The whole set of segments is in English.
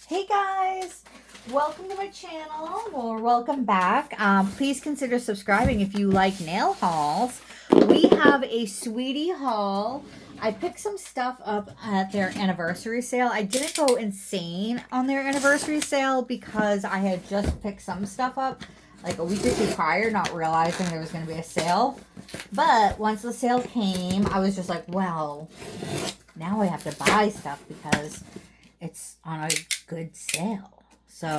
Hey guys, welcome to my channel, or welcome back. Please consider subscribing if you like nail hauls. We have a sweetie haul. I picked some stuff up at their anniversary sale. I didn't go insane on their anniversary sale because I had just picked some stuff up like a week or two prior, not realizing there was going to be a sale. But once the sale came, I was just like, well, now I have to buy stuff because it's on a good sale. So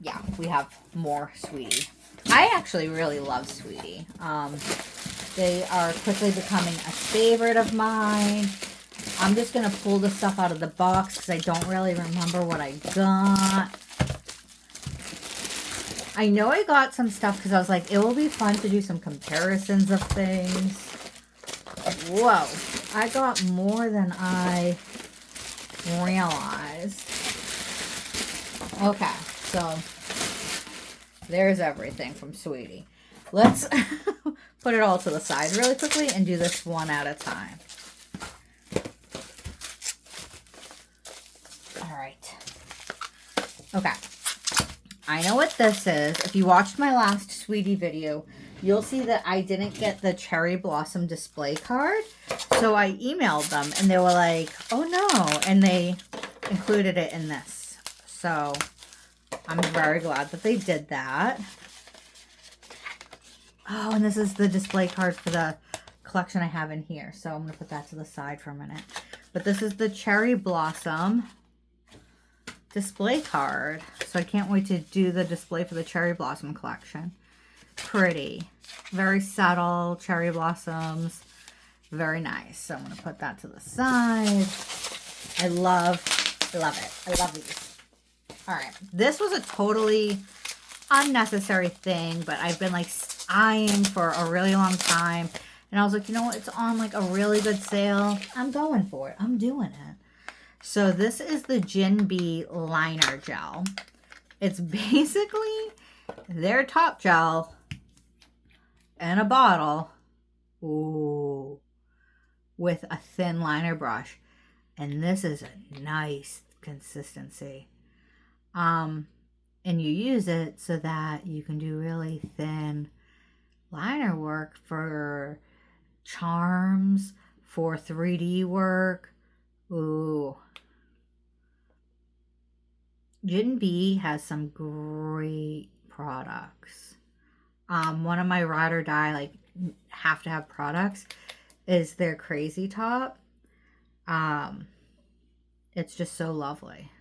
yeah, we have more sweetie. I actually really love sweetie. They are quickly becoming a favorite of mine. I'm just gonna pull the stuff out of the box because I don't really remember what I got. I know I got some stuff because I was like, it will be fun to do some comparisons of things. Whoa, I got more than I realized. Okay, so there's everything from sweetie. Let's put it all to the side really quickly and do this one at a time. All right. Okay. I know what this is. If you watched my last sweetie video, you'll see that I didn't get the cherry blossom display card. So I emailed them and they were like, oh no. And they included it in this. So I'm very glad that they did that. Oh, and this is the display card for the collection I have in here. So I'm going to put that to the side for a minute. But this is the cherry blossom display card. So I can't wait to do the display for the cherry blossom collection. Pretty. Very subtle cherry blossoms. Very nice. So I'm going to put that to the side. I love it. I love these. All right. This was a totally unnecessary thing, but I've been like eyeing for a really long time. And I was like, you know what? It's on like a really good sale. I'm going for it. I'm doing it. So this is the Jinbei liner gel. It's basically their top gel in a bottle. Ooh. With a thin liner brush. And this is a nice consistency. And you use it so that you can do really thin liner work for charms, for 3D work. Ooh. Jinbei has some great products. One of my ride or die, like, have to have products is their Crazy Top. It's just so lovely.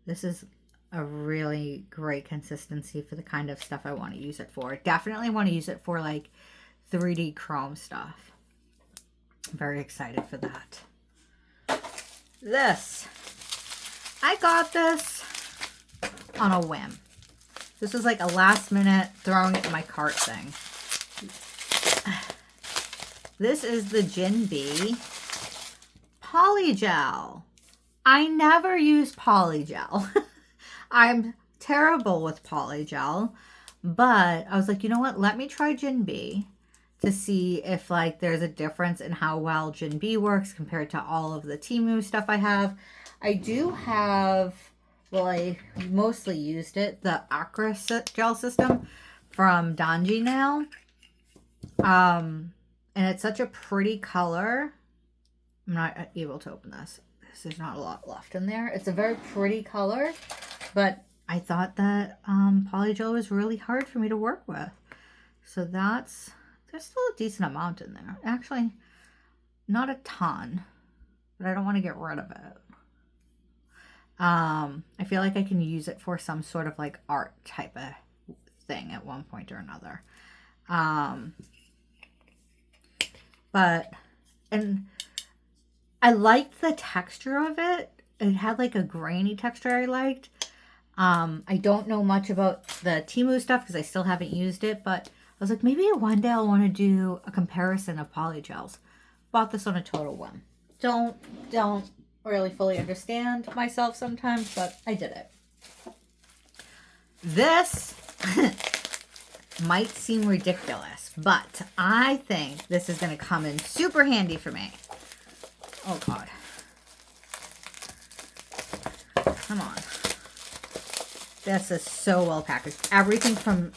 This is a really great consistency for the kind of stuff I want to use it for. Definitely want to use it for like 3D chrome stuff. I'm very excited for that. This. I got this on a whim. This was like a last minute throwing it in my cart thing. This is the Jinbei Polygel. I never use Polygel. I'm terrible with Polygel, but I was like, you know what? Let me try Jinbei to see if like there's a difference in how well Jinbei works compared to all of the Temu stuff I have. I do have, well, I mostly used it, the Acra gel system from Donji Nail. And it's such a pretty color. I'm not able to open this. There's not a lot left in there. It's a very pretty color, but I thought that Polygel was really hard for me to work with. So there's still a decent amount in there. Actually, not a ton, but I don't want to get rid of it. I feel like I can use it for some sort of like art type of thing at one point or another. And I liked the texture of it. It had like a grainy texture I liked. I don't know much about the Temu stuff because I still haven't used it, but I was like, maybe one day I'll want to do a comparison of polygels. Bought this on a total whim. Don't really fully understand myself sometimes, but I did it. This might seem ridiculous, but I think this is going to come in super handy for me. Oh God. Come on. This is so well packaged. Everything from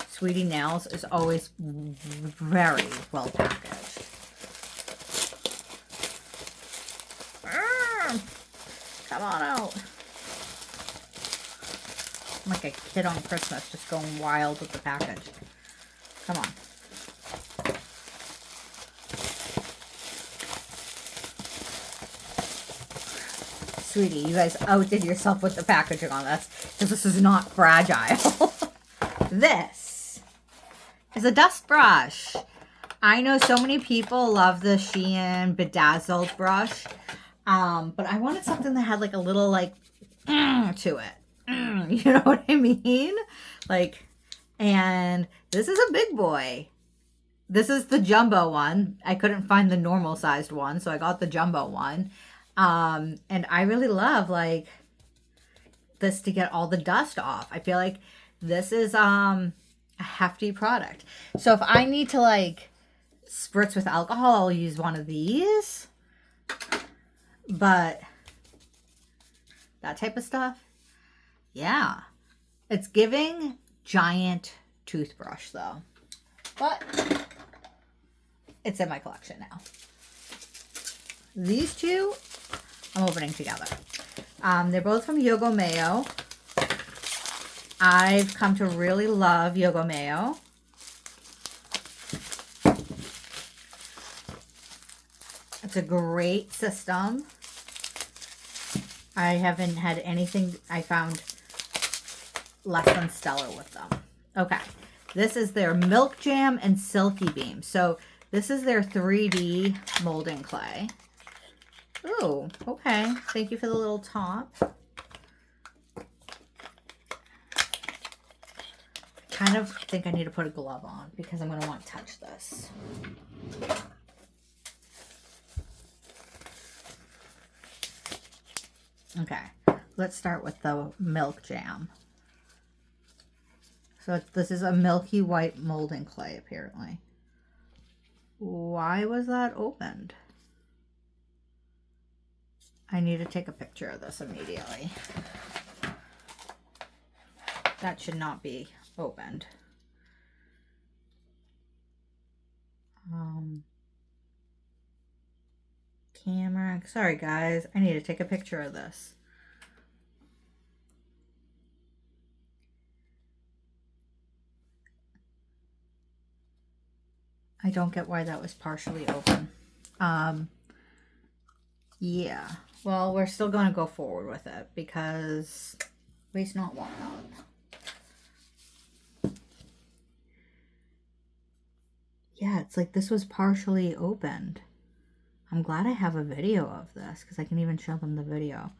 Sweetie Nails is always very well packaged. Come on out. I'm like a kid on Christmas, just going wild with the package. Come on. Sweetie, you guys outdid yourself with the packaging on this, because this is not fragile. This is a dust brush. I know so many people love the Shein Bedazzled brush, but I wanted something that had like a little like to it. You know what I mean? Like, and this is a big boy. This is the jumbo one. I couldn't find the normal sized one, so I got the jumbo one. And I really love like this to get all the dust off. I feel like this is a hefty product. So if I need to like spritz with alcohol, I'll use one of these. But that type of stuff, yeah. It's giving giant toothbrush though. But it's in my collection now. These two I'm opening together. They're both from YogoMayo. I've come to really love YogoMayo. It's a great system. I haven't had anything I found less than stellar with them. Okay, this is their Milk Jam and Silky Beam. So this is their 3D molding clay. Oh, okay. Thank you for the little top. I kind of think I need to put a glove on because I'm going to want to touch this. Okay, let's start with the Milk Jam. So this is a milky white molding clay, apparently. Why was that opened? I need to take a picture of this immediately. That should not be opened. Camera. Sorry, guys. I need to take a picture of this. I don't get why that was partially open. Yeah. Well, we're still going to go forward with it because waste not, want not. Yeah, it's like this was partially opened. I'm glad I have a video of this because I can even show them the video.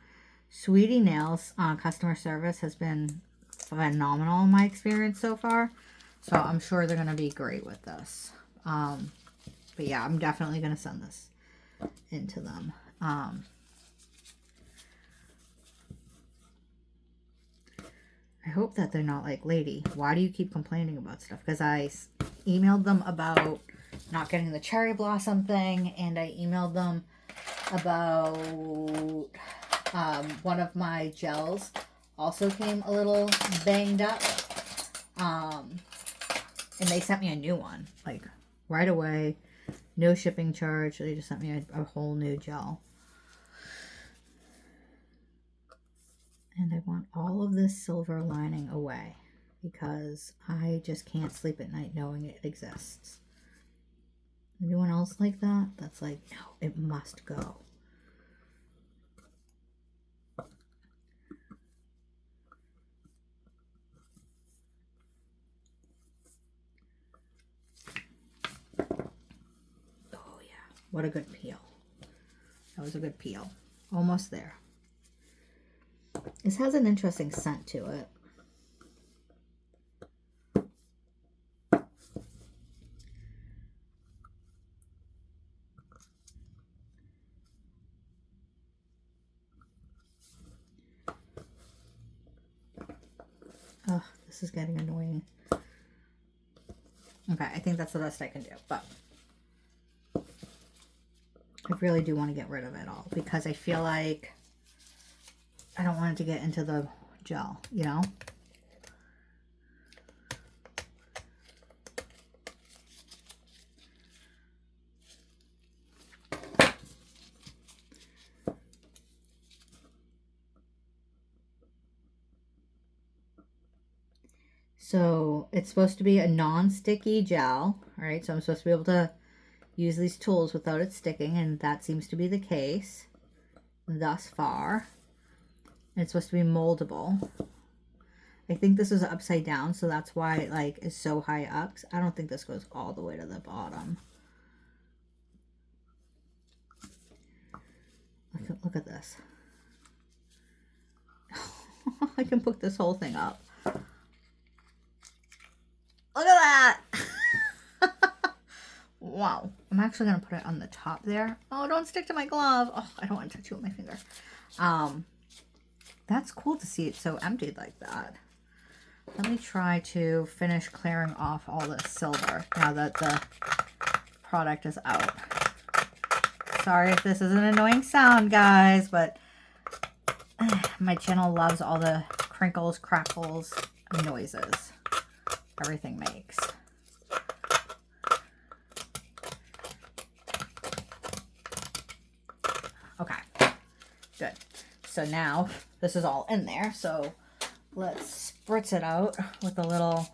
Sweetie Nails customer service has been phenomenal in my experience so far. So I'm sure they're going to be great with this. But yeah, I'm definitely going to send this into them. I hope that they're not like, lady, why do you keep complaining about stuff? Because I emailed them about not getting the cherry blossom thing, and I emailed them about one of my gels also came a little banged up, and they sent me a new one like right away, no shipping charge. They just sent me a whole new gel. And I want all of this silver lining away because I just can't sleep at night knowing it exists. Anyone else like that? That's like, no, it must go. Oh yeah, what a good peel. That was a good peel. Almost there. This has an interesting scent to it. Oh, this is getting annoying. Okay, I think that's the best I can do, but I really do want to get rid of it all because I feel like I don't want it to get into the gel, you know? So it's supposed to be a non-sticky gel, all right? So I'm supposed to be able to use these tools without it sticking, and that seems to be the case thus far. And it's supposed to be moldable. I think this is upside down, so that's why it like is so high up. I don't think this goes all the way to the bottom. Look at this. I can put this whole thing up. Look at that! Wow. I'm actually going to put it on the top there. Oh, don't stick to my glove. Oh, I don't want to touch you with my finger. That's cool to see it so emptied like that. Let me try to finish clearing off all this silver now that the product is out. Sorry if this is an annoying sound, guys, but my channel loves all the crinkles, crackles, noises everything makes. Okay, good. So now this is all in there. So let's spritz it out with a little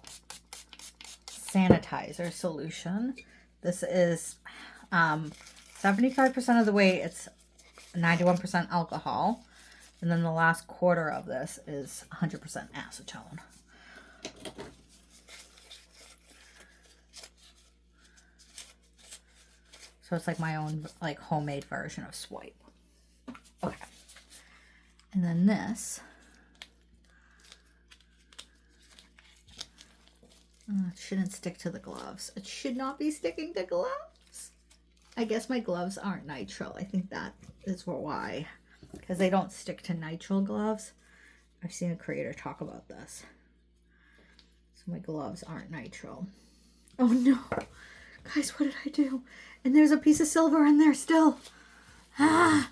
sanitizer solution. This is 75% of the way. It's 91% alcohol. And then the last quarter of this is 100% acetone. So it's like my own like homemade version of swipe. Okay. And then this. It shouldn't stick to the gloves. It should not be sticking to gloves. I guess my gloves aren't nitrile. I think that is why. Because they don't stick to nitrile gloves. I've seen a creator talk about this. So my gloves aren't nitrile. Oh no. Guys, what did I do? And there's a piece of silver in there still. Ah.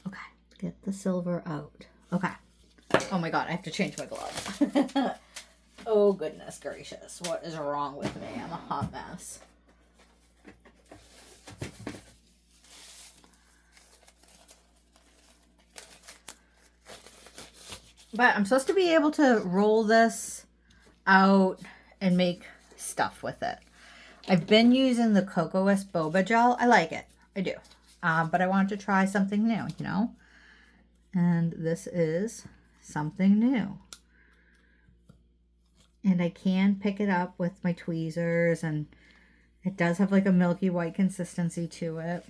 Okay, get the silver out. Okay. Oh my god, I have to change my glove. Oh goodness gracious. What is wrong with me? I'm a hot mess. But I'm supposed to be able to roll this out and make stuff with it. I've been using the Kokoist boba gel. I like it. I do. But I wanted to try something new, you know? And this is something new. And I can pick it up with my tweezers, and it does have like a milky white consistency to it.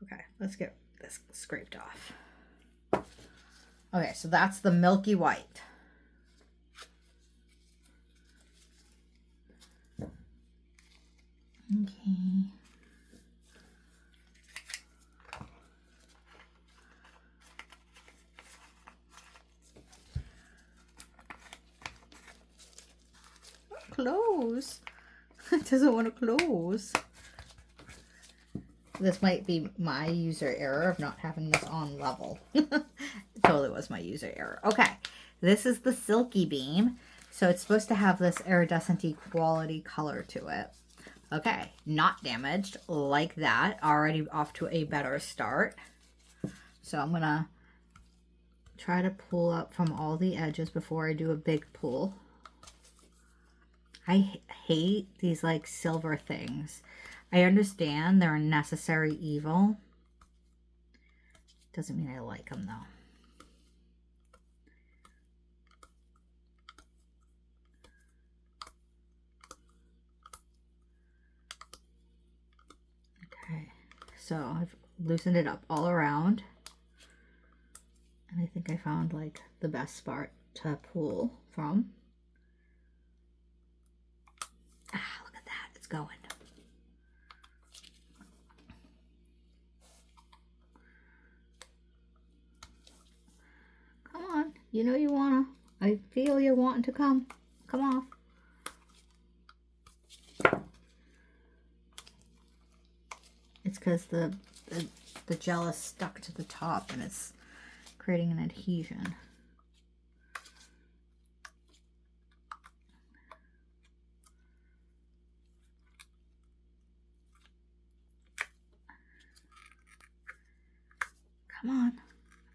Okay, let's get this scraped off. Okay, so that's the milky white. Okay. Close. It doesn't want to close. This might be my user error of not having this on level. It totally was my user error. Okay, this is the Silky Beam. So it's supposed to have this iridescent-y quality color to it. Okay, not damaged, like that. Already off to a better start. So I'm going to try to pull up from all the edges before I do a big pull. I hate these like silver things. I understand they're a necessary evil. Doesn't mean I like them though. Okay, so I've loosened it up all around. And I think I found like the best spot to pull from. Ah, look at that, it's going. Come on, you know you wanna. I feel you wanting to come. Come off. It's because the the gel is stuck to the top and it's creating an adhesion. Come on.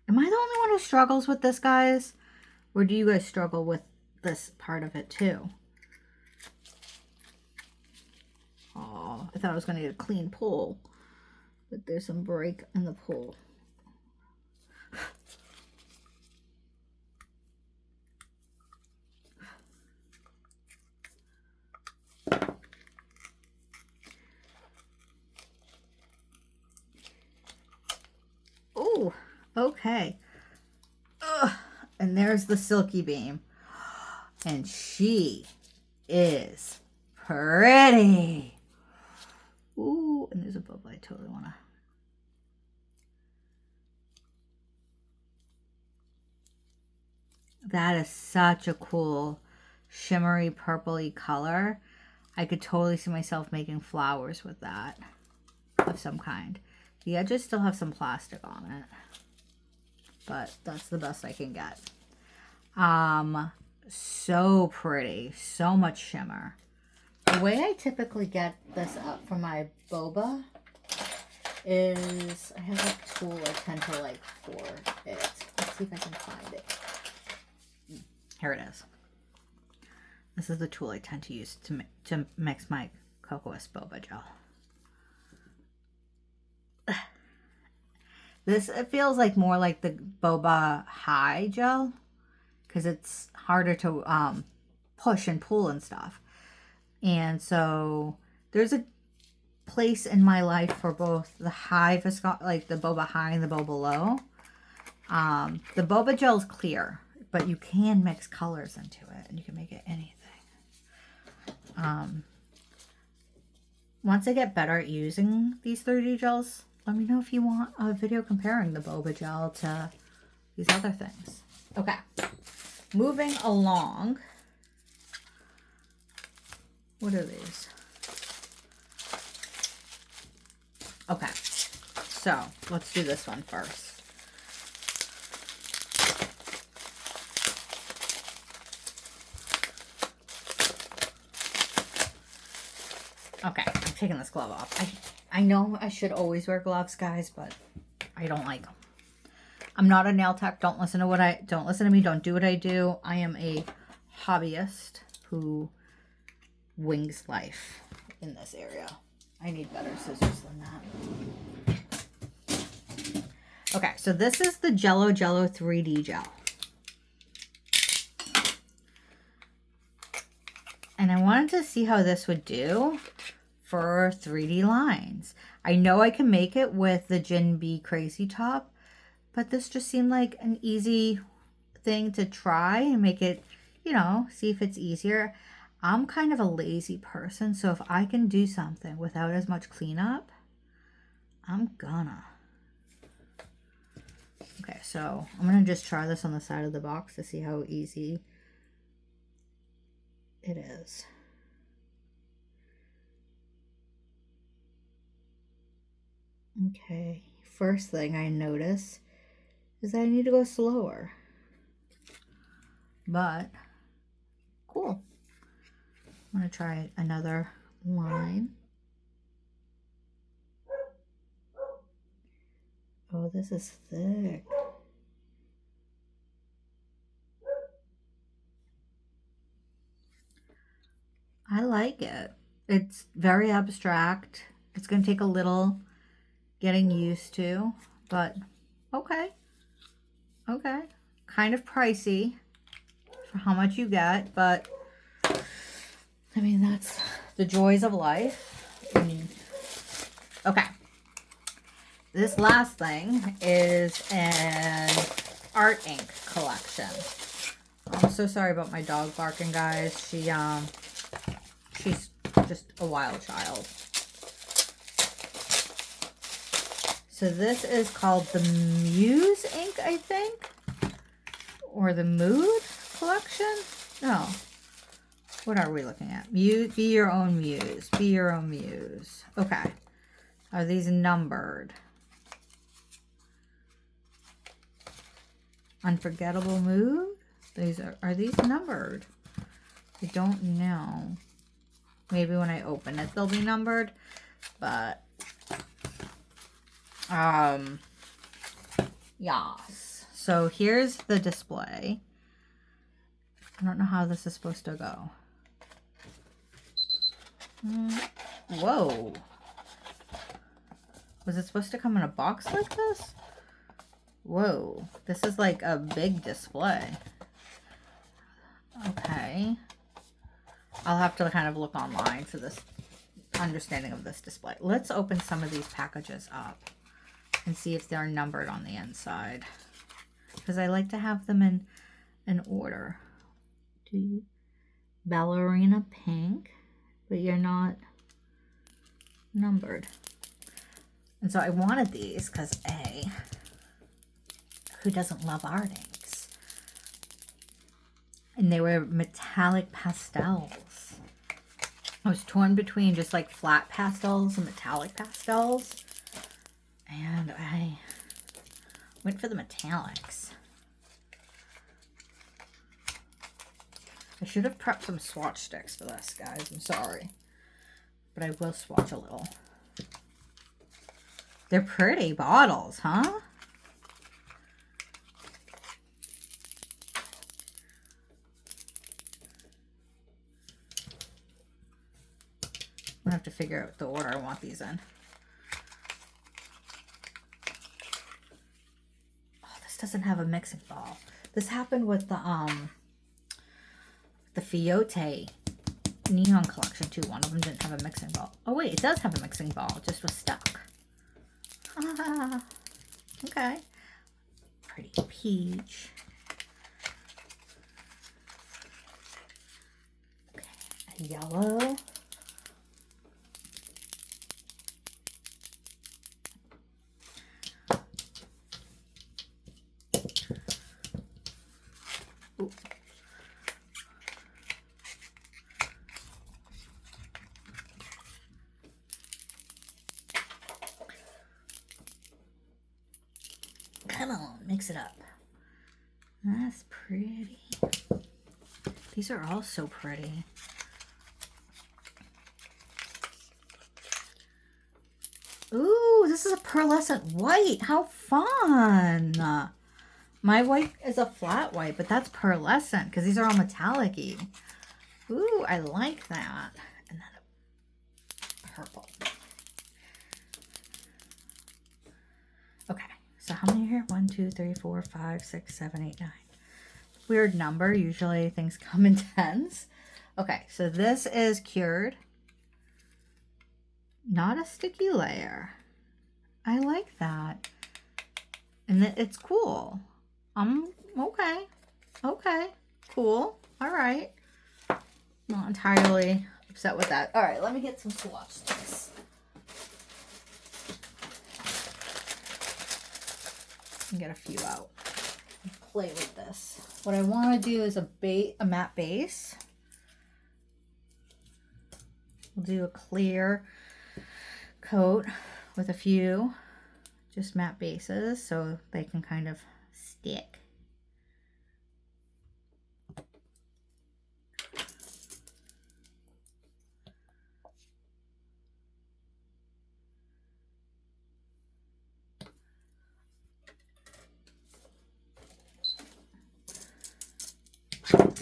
Am I the only one who struggles with this, guys? Or do you guys struggle with this part of it too? Oh, I thought I was going to get a clean pull, but there's some break in the pull. Oh, okay. Ugh. And there's the Silky Beam. And she is pretty. Ooh, and there's a bubble I totally want to. That is such a cool shimmery purpley color. I could totally see myself making flowers with that of some kind. The edges still have some plastic on it, but that's the best I can get. So pretty, so much shimmer. The way I typically get this up for my boba is I have a tool I tend to like for it. Let's see if I can find it. Here it is. This is the tool I tend to use to mix my Kokoist boba gel. This, it feels like more like the boba high gel because it's harder to push and pull and stuff. And so there's a place in my life for both the high viscosity, like the boba high and the boba low. The boba gel is clear, but you can mix colors into it and you can make it anything. Once I get better at using these 3D gels, let me know if you want a video comparing the boba gel to these other things. Okay, moving along. What are these? Okay, so let's do this one first. Okay, I'm taking this glove off. I know I should always wear gloves, guys, but I don't like them. I'm not a nail tech. Don't listen to me. Don't do what I do. I am a hobbyist who wings life in this area. I need better scissors than that. Okay, so this is the Jello 3D gel. And I wanted to see how this would do for 3D lines. I know I can make it with the Gin Bee Crazy Top, but this just seemed like an easy thing to try and make it, you know, see if it's easier. I'm kind of a lazy person, so if I can do something without as much cleanup, I'm gonna. Okay, so I'm gonna just try this on the side of the box to see how easy it is. Okay, first thing I notice is that I need to go slower. But, cool. I'm going to try another line. Oh, this is thick. I like it. It's very abstract. It's going to take a little getting used to, but okay. Okay. Kind of pricey for how much you get, but I mean, that's the joys of life. Okay. This last thing is an art ink collection. I'm so sorry about my dog barking, guys. She's just a wild child. So this is called the Muse ink, I think, or the Mood collection. No. What are we looking at? Muse, be your own muse. Be your own muse. Okay. Are these numbered? Unforgettable Mood. These are these numbered? I don't know. Maybe when I open it they'll be numbered, but yes. So here's the display. I don't know how this is supposed to go. Whoa. Was it supposed to come in a box like this? Whoa. This is like a big display. Okay. I'll have to kind of look online for this understanding of this display. Let's open some of these packages up and see if they're numbered on the inside, because I like to have them in order. Do you? Ballerina pink, but you're not numbered. And so I wanted these because A, who doesn't love art inks? And they were metallic pastels. I was torn between just like flat pastels and metallic pastels. And I went for the metallics. I should have prepped some swatch sticks for this, guys. I'm sorry. But I will swatch a little. They're pretty bottles, huh? I'm gonna have to figure out the order I want these in. Oh, this doesn't have a mixing ball. This happened with the Fiote Neon collection too. One of them didn't have a mixing ball. Oh wait, it does have a mixing ball. It just was stuck. Ah, okay. Pretty peach. Okay, a yellow. Ooh. Come on, mix it up. That's pretty. These are all so pretty. Ooh, this is a pearlescent white. How fun. My white is a flat white, but that's pearlescent because these are all metallic-y. Ooh, I like that. And then a purple. Okay, so how many are here? 1, 2, 3, 4, 5, 6, 7, 8, 9. Weird number. Usually things come in tens. Okay, so this is cured. Not a sticky layer. I like that. And it's cool. Okay. Okay. Cool. All right. Not entirely upset with that. All right, let me get some swatch sticks. And get a few out. And play with this. What I want to do is a matte base. We'll do a clear coat with a few just matte bases so they can kind of stick.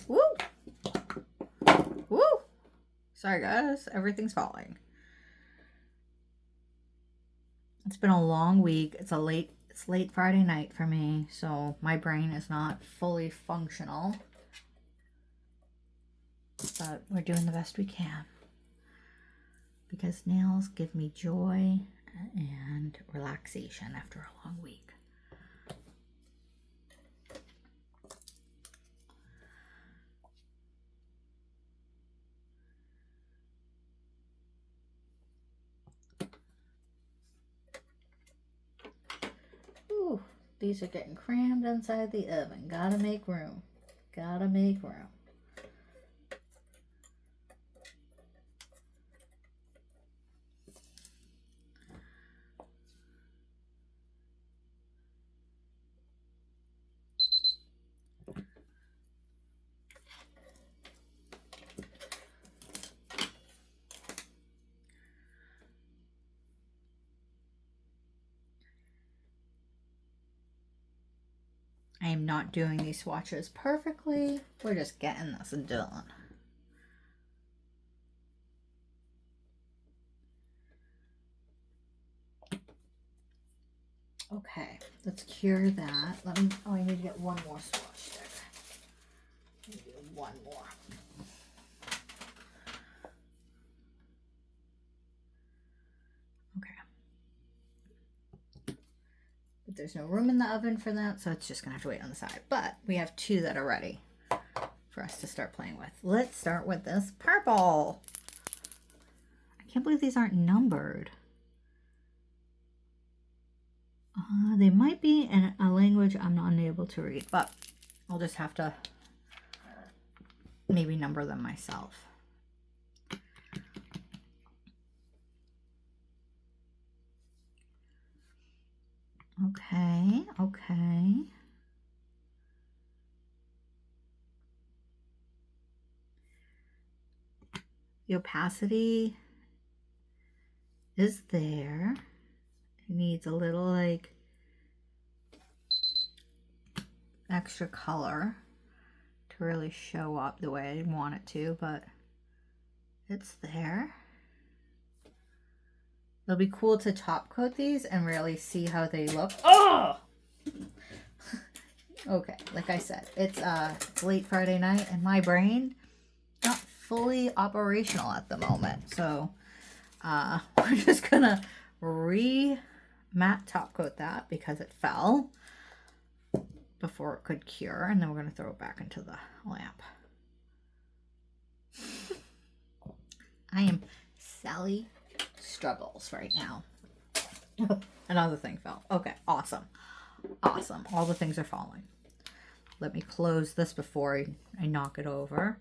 Woo! Woo! Sorry guys, everything's falling. It's been a long week. It's late Friday night for me, so my brain is not fully functional. But we're doing the best we can. Because nails give me joy and relaxation after a long week. Ooh, these are getting crammed inside the oven. Gotta make room. Gotta make room. I am not doing these swatches perfectly. We're just getting this done. Okay, let's cure that. Let me, oh, I need to get one more swatch stick. Let me do one more. Okay. But there's no room in the oven for that, so it's just gonna have to wait on the side. But we have two that are ready for us to start playing with. Let's start with this purple. I can't believe these aren't numbered. They might be in a language I'm not unable to read, but I'll just have to maybe number them myself. Okay, okay. The opacity is there. It needs a little like extra color to really show up the way I want it to, but it's there. It'll be cool to top coat these and really see how they look. Oh! Okay, like I said, it's late Friday night and my brain not fully operational at the moment. So we're just gonna matte top coat that because it fell before it could cure, and then we're gonna throw it back into the lamp. I am Sally Struggles right now. Another thing fell. Okay, awesome. Awesome. All the things are falling. Let me close this before I knock it over.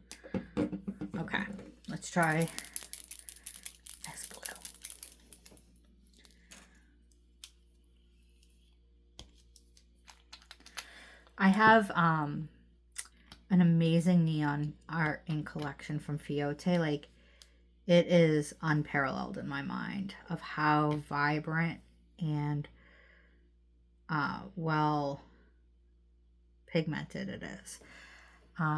Okay, let's try this blue. I have an amazing neon art in collection from Fiote. Like, it is unparalleled in my mind of how vibrant and well pigmented it is.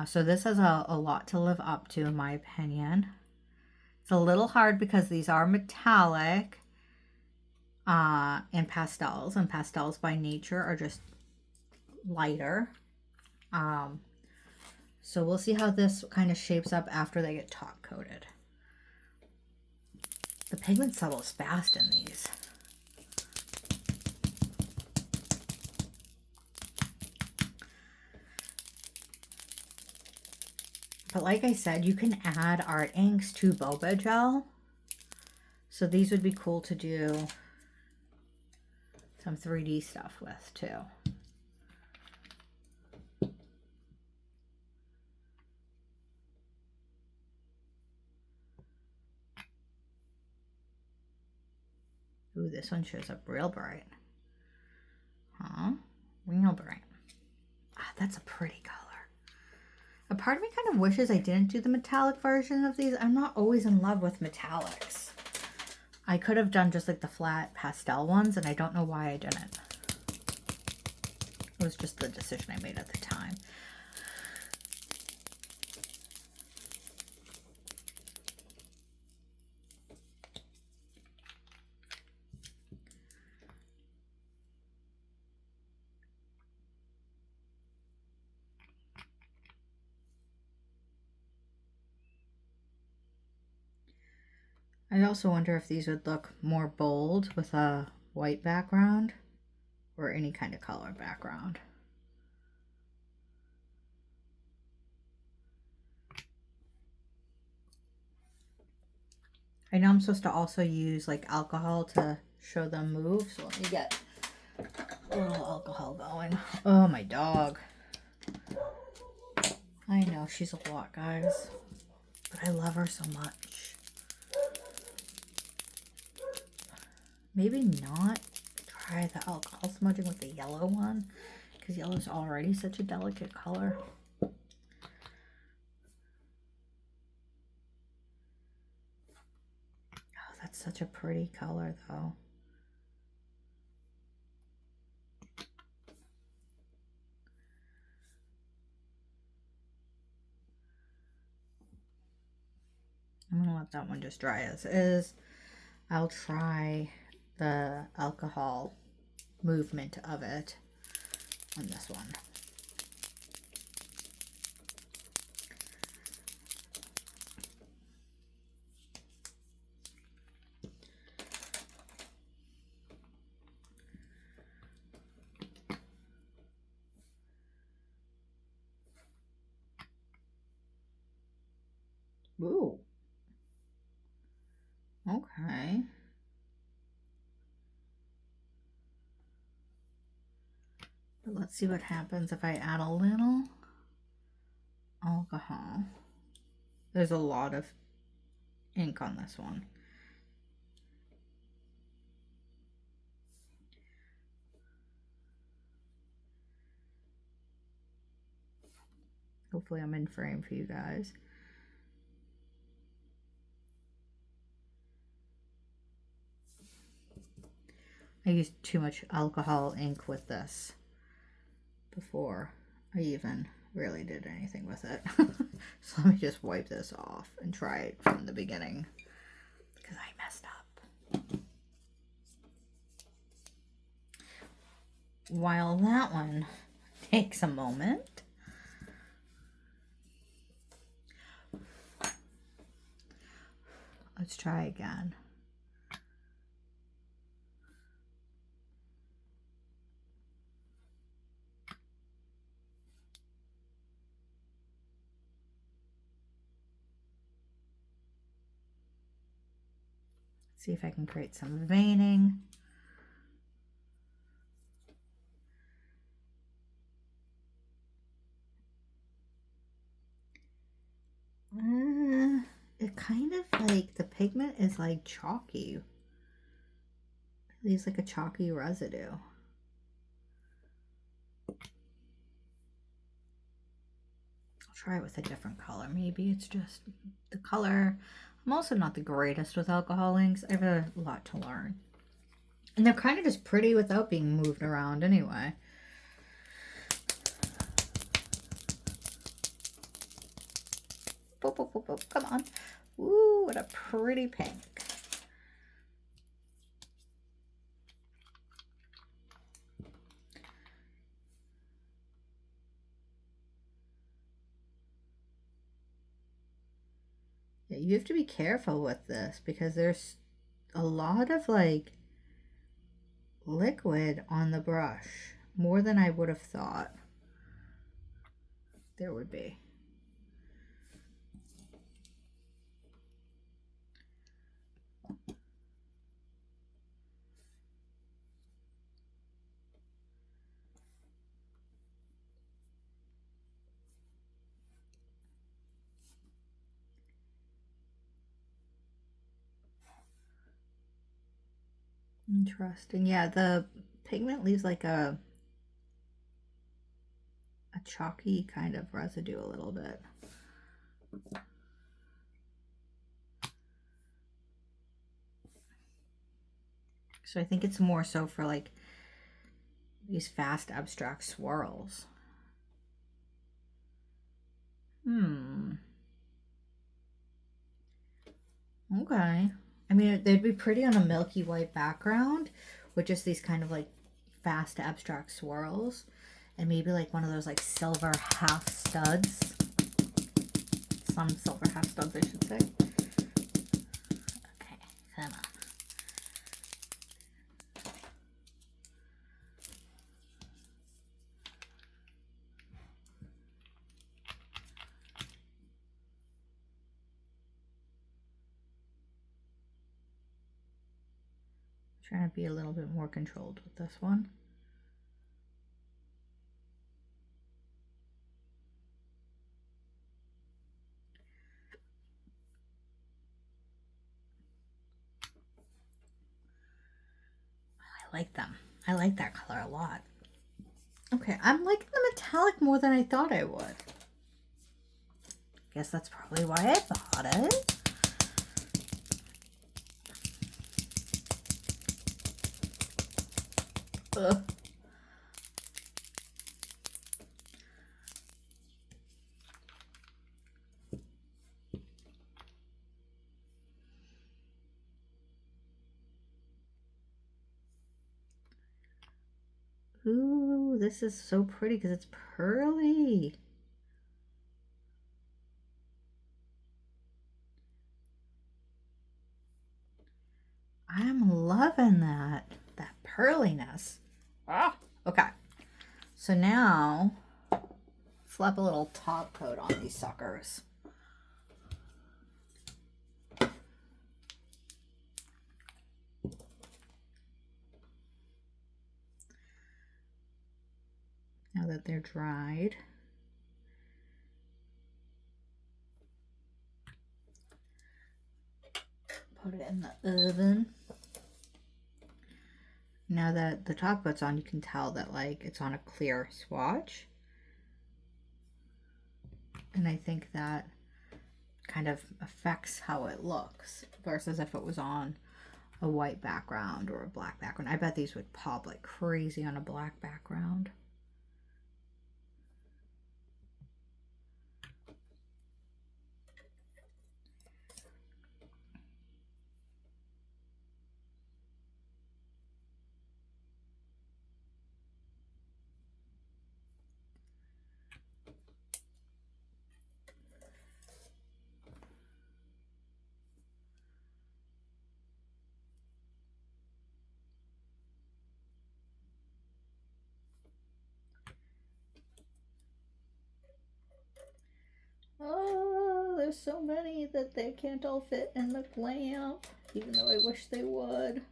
So this has a lot to live up to, in my opinion. It's a little hard because these are metallic and pastels by nature are just lighter. So we'll see how this kind of shapes up after they get top coated. The pigment settles fast in these. But like I said, you can add art inks to boba gel. So these would be cool to do some 3D stuff with too. Ooh, this one shows up real bright. Huh? Real bright. Ah, that's a pretty color. A part of me kind of wishes I didn't do the metallic version of these. I'm not always in love with metallics. I could have done just like the flat pastel ones, and I don't know why I didn't. It was just the decision I made at the time. I also wonder if these would look more bold with a white background or any kind of color background. I know I'm supposed to also use like alcohol to show them move, so let me get a little alcohol going. Oh, my dog. I know, she's a lot, guys, but I love her so much. Maybe not try the alcohol smudging with the yellow one, because yellow is already such a delicate color. Oh, that's such a pretty color, though. I'm gonna let that one just dry as is. I'll try the alcohol movement of it on this one. Ooh. Okay. But let's see what happens if I add a little alcohol. There's a lot of ink on this one. Hopefully I'm in frame for you guys. I used too much alcohol ink with this before I even really did anything with it. So let me just wipe this off and try it from the beginning because I messed up. While that one takes a moment, let's try again. See if I can create some veining. It kind of like, the pigment is like chalky. It leaves like a chalky residue. I'll try it with a different color. Maybe it's just the color. I'm also not the greatest with alcohol inks. I have a lot to learn. And they're kind of just pretty without being moved around anyway. Boop, boop, boop, boop. Come on. Ooh, what a pretty pink. Yeah, you have to be careful with this because there's a lot of like liquid on the brush, more than I would have thought there would be. Interesting. Yeah, the pigment leaves like a chalky kind of residue a little bit. So I think it's more so for like these fast abstract swirls. Okay. I mean, they'd be pretty on a milky white background with just these kind of like fast abstract swirls. And maybe like one of those like silver half studs. Some silver half studs, I should say. Okay, come on. Trying to be a little bit more controlled with this one. I like them. I like that color a lot. Okay, I'm liking the metallic more than I thought I would. Guess that's probably why I bought it. Ugh. Ooh, this is so pretty because it's pearly. I'm loving that pearliness. Ah, okay. So now, slap a little top coat on these suckers. Now that they're dried. Put it in the oven. Now that the top coat's on, you can tell that like it's on a clear swatch. And I think that kind of affects how it looks versus if it was on a white background or a black background. I bet these would pop like crazy on a black background. Oh, there's so many that they can't all fit in the lamp, even though I wish they would.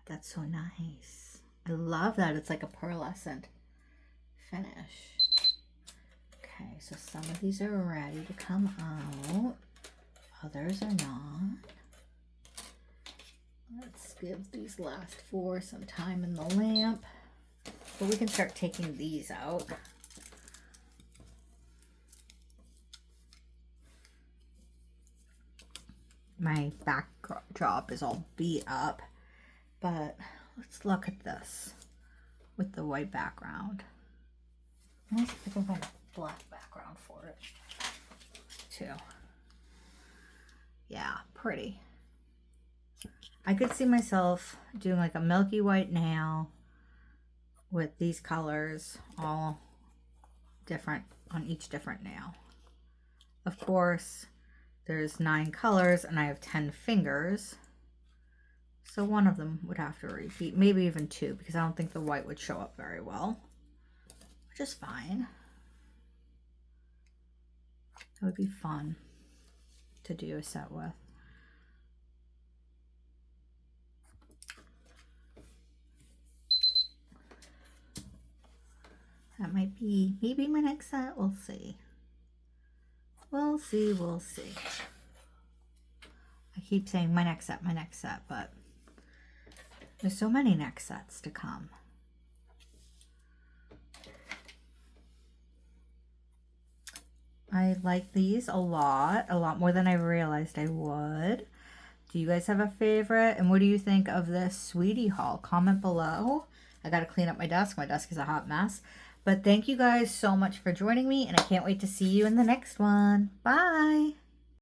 That's so nice. I love that. It's like a pearlescent finish. Okay, so some of these are ready to come out. Others are not. Let's give these last four some time in the lamp. But we can start taking these out. My backdrop is all beat up. But let's look at this with the white background. Let's see if I can find a black background for it too. Yeah, pretty. I could see myself doing like a milky white nail with these colors all different on each different nail. Of course, there's 9 colors and I have 10 fingers. So one of them would have to repeat, maybe even 2, because I don't think the white would show up very well, which is fine. It would be fun to do a set with. That might be maybe my next set. We'll see. We'll see, we'll see. I keep saying my next set, but there's so many next sets to come. I like these a lot more than I realized I would. Do you guys have a favorite? And what do you think of this sweetie haul? Comment below. I gotta clean up my desk. My desk is a hot mess. But thank you guys so much for joining me, and I can't wait to see you in the next one. Bye!